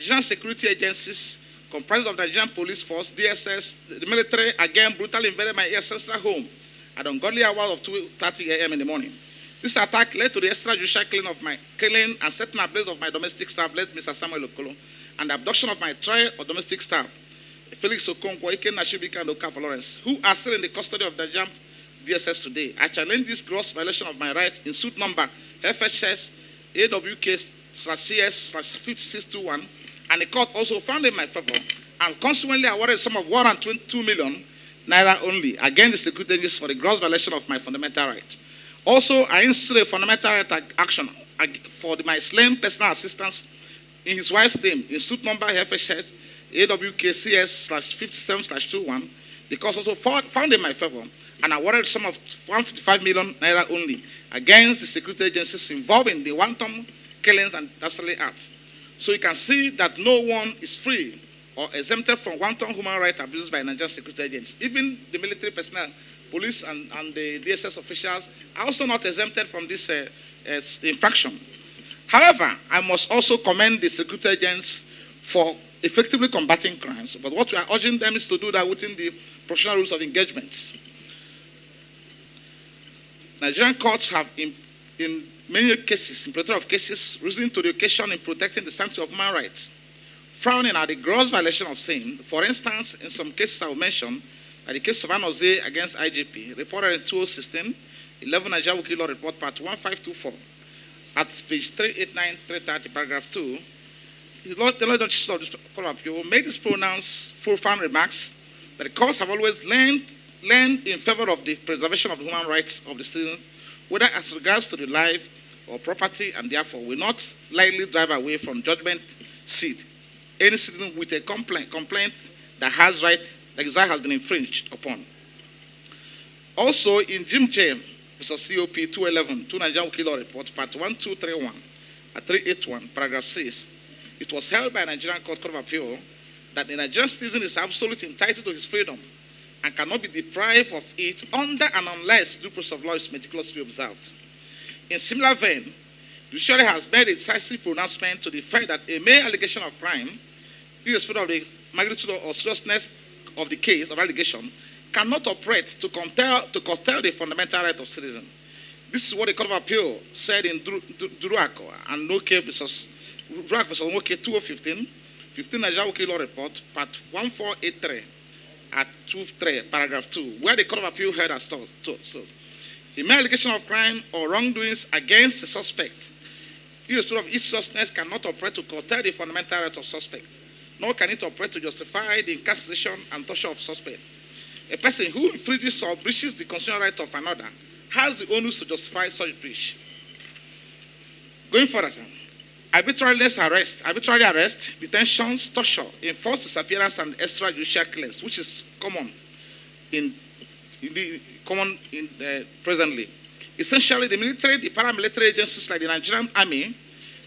Nigerian security agencies, comprised of the Nigerian police force, DSS, the military, again brutally invaded my ancestral home at ungodly hours of 2:30 a.m. in the morning. This attack led to the extrajudicial killing and setting ablaze of my domestic staff, led Mr. Samuel Okolo, and the abduction of my trial of domestic staff, Felix Okonkwo, Ike Nashibika, and Okafor Lawrence, who are still in the custody of the Nigerian DSS today. I challenge this gross violation of my right in suit number FHS AWK/CS/5621, and the court also found in my favor and consequently awarded a sum of 122 million naira only against the security agencies for the gross violation of my fundamental right. Also, I instituted a fundamental right action for my slain personal assistance in his wife's name in suit number FHS AWKCS/57/21. The court also found in my favor and awarded a sum of 155 million naira only against the security agencies involved in the wanton killings and dastardly acts. So you can see that no one is free or exempted from wanton human rights abuses by Nigerian security agents. Even the military personnel, police and the DSS officials are also not exempted from this infraction. However, I must also commend the security agents for effectively combating crimes. But what we are urging them is to do that within the professional rules of engagement. Nigerian courts have, in many cases, in plethora of cases, risen to the occasion in protecting the sanctity of human rights, frowning at the gross violation of sin. For instance, in some cases I will mention, the case of Anoze against IGP, reported in 2016, 11 Nigerian Wiki Law Report, Part 1524, at page 389-330, paragraph 2, the Lord Justice of the Court of Appeal made this pronounced profound remarks that the courts have always leaned in favor of the preservation of the human rights of the citizen, whether as regards to the life or property, and therefore will not lightly drive away from judgment seat any citizen with a complaint that his right has been infringed upon. Also, in Jim J. Mr. COP 211, 2 Nigerian Wiki Law Report, Part 1231, at 381, paragraph 6, it was held by a Nigerian Court of Appeal that the Nigerian citizen is absolutely entitled to his freedom and cannot be deprived of it under and unless due process of law is meticulously observed. In similar vein, the judiciary has made a decisive pronouncement to the fact that a mere allegation of crime, irrespective of the magnitude or seriousness of the case of allegation, cannot operate to curtail the fundamental right of citizens. This is what the Court of Appeal said in Duruako and Noke versus Noke 2015, 15 Nigerian Wiki Law Report, Part 1483 at 23, paragraph 2, where the Court of Appeal held as so. A mere allegation of crime or wrongdoings against a suspect, irrespective of its seriousness, cannot operate to curtail the fundamental right of suspect, nor can it operate to justify the incarceration and torture of suspect. A person who infringes or breaches the constitutional right of another has the onus to justify such breach. Going further, arbitrary arrest, detentions, torture, enforced disappearance, and extrajudicial killings, which is common presently. Essentially, the military, the paramilitary agencies like the Nigerian Army,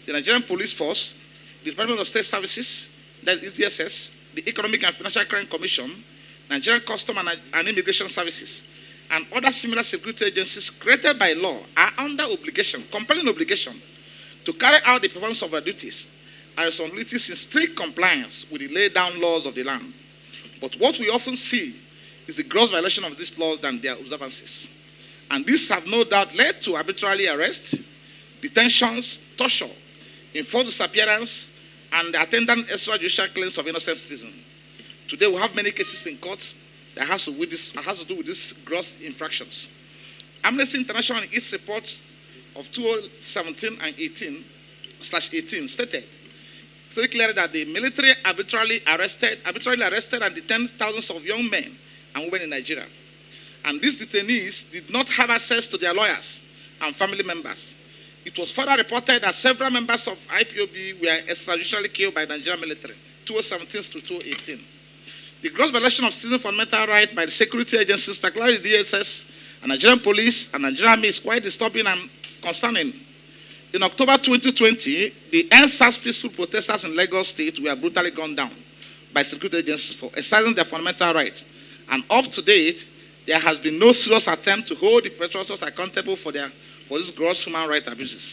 the Nigerian Police Force, the Department of State Services, that is DSS, the Economic and Financial Crime Commission, Nigerian Custom and Immigration Services, and other similar security agencies created by law are under compelling obligation, to carry out the performance of their duties and responsibilities in strict compliance with the laid down laws of the land. But what we often see is the gross violation of these laws than their observances. And these have no doubt led to arbitrary arrest, detentions, torture, enforced disappearance, and the attendant extrajudicial claims of innocent citizens. Today we have many cases in courts that has to do with these gross infractions. Amnesty International in its report of 2017 and 18 stated very clearly that the military arbitrarily arrested and detained thousands of young men and women in Nigeria. And these detainees did not have access to their lawyers and family members. It was further reported that several members of IPOB were extrajudicially killed by the Nigerian military, 2017 to 2018. The gross violation of citizen fundamental rights by the security agencies, particularly the DSS and Nigerian police and Nigerian Army, is quite disturbing and concerning. In October 2020, the NSAS peaceful protesters in Lagos State were brutally gunned down by security agencies for exercising their fundamental rights. And up to date, there has been no serious attempt to hold the protesters accountable for these gross human rights abuses.